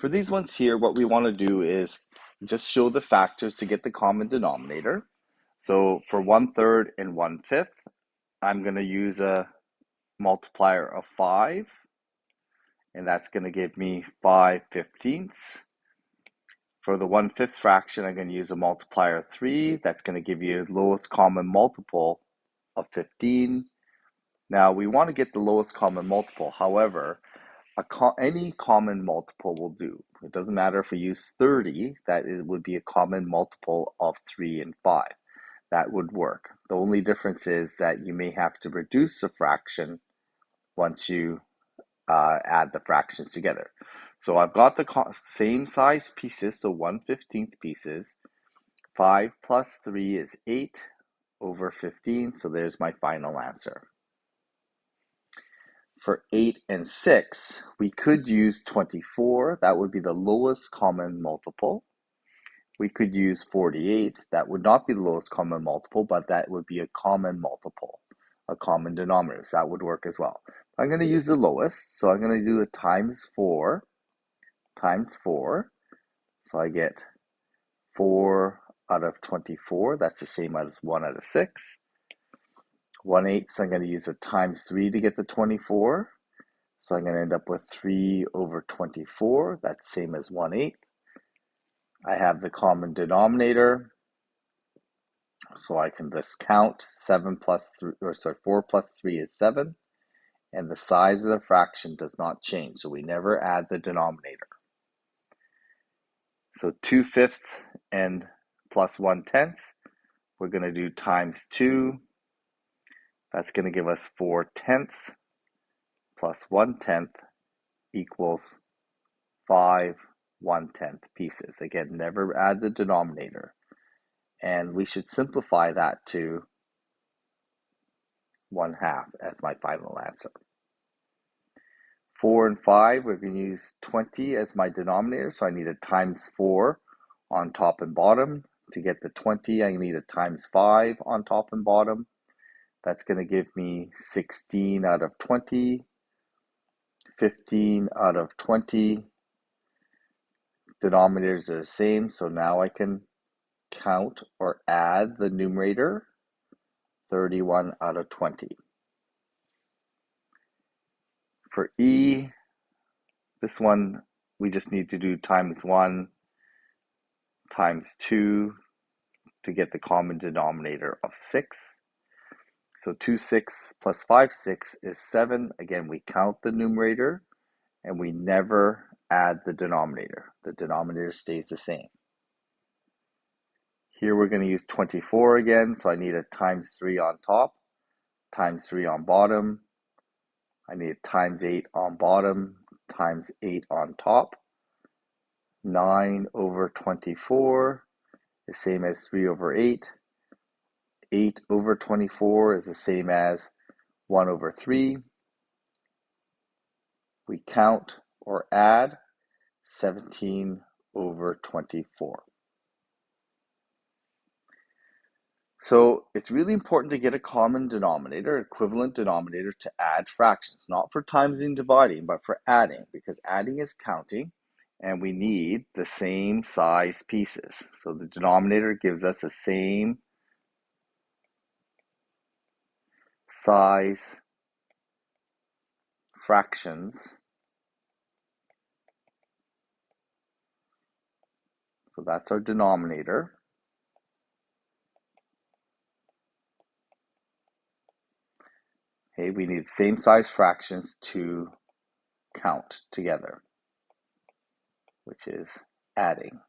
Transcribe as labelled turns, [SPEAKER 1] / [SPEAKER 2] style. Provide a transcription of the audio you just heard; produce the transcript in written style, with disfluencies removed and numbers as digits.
[SPEAKER 1] For these ones here, what we want to do is just show the factors to get the common denominator. So for 1/3 and 1/5, I'm going to use a multiplier of 5, and that's going to give me 5/15. For the 1/5 fraction, I'm going to use a multiplier of 3. That's going to give you the lowest common multiple of 15. Now, we want to get the lowest common multiple. However, any common multiple will do. It doesn't matter if we use 30, that it would be a common multiple of 3 and 5. That would work. The only difference is that you may have to reduce a fraction once you add the fractions together. So I've got the same size pieces, so 1/15 pieces. 5 plus 3 is 8 over 15, so there's my final answer. For 8 and 6, we could use 24. That would be the lowest common multiple. We could use 48. That would not be the lowest common multiple, but that would be a common multiple, a common denominator. So that would work as well. I'm going to use the lowest, so I'm going to do a times 4 times 4. So I get 4 out of 24. That's the same as 1 out of 6. 1/8, so I'm going to use a times 3 to get the 24. So I'm going to end up with 3 over 24. That's same as 1/8. I have the common denominator, so I can just count 4 plus 3 is 7, and the size of the fraction does not change, so we never add the denominator. So 2/5 and plus 1/10, we're going to do times 2. That's going to give us 4/10 plus 1/10 equals 5 1/10 pieces. Again, never add the denominator. And we should simplify that to 1/2 as my final answer. 4 and 5, we're going to use 20 as my denominator, so I need a times 4 on top and bottom. To get the 20, I need a times 5 on top and bottom. That's going to give me 16 out of 20, 15 out of 20. Denominators are the same, so now I can count or add the numerator, 31 out of 20. For E, this one, we just need to do times 1 times 2 to get the common denominator of 6. So 2/6 plus 5/6 is 7. Again, we count the numerator and we never add the denominator. The denominator stays the same. Here we're going to use 24 again, so I need a times 3 on top, times 3 on bottom. I need times 8 on bottom, times 8 on top. 9 over 24 is the same as 3 over 8. 8 over 24 is the same as 1 over 3. We count or add 17 over 24. So it's really important to get a common denominator, equivalent denominator to add fractions, not for timesing and dividing, but for adding, because adding is counting and we need the same size pieces. So the denominator gives us the same size fractions. So that's our denominator. Okay, we need same size fractions to count together, which is adding.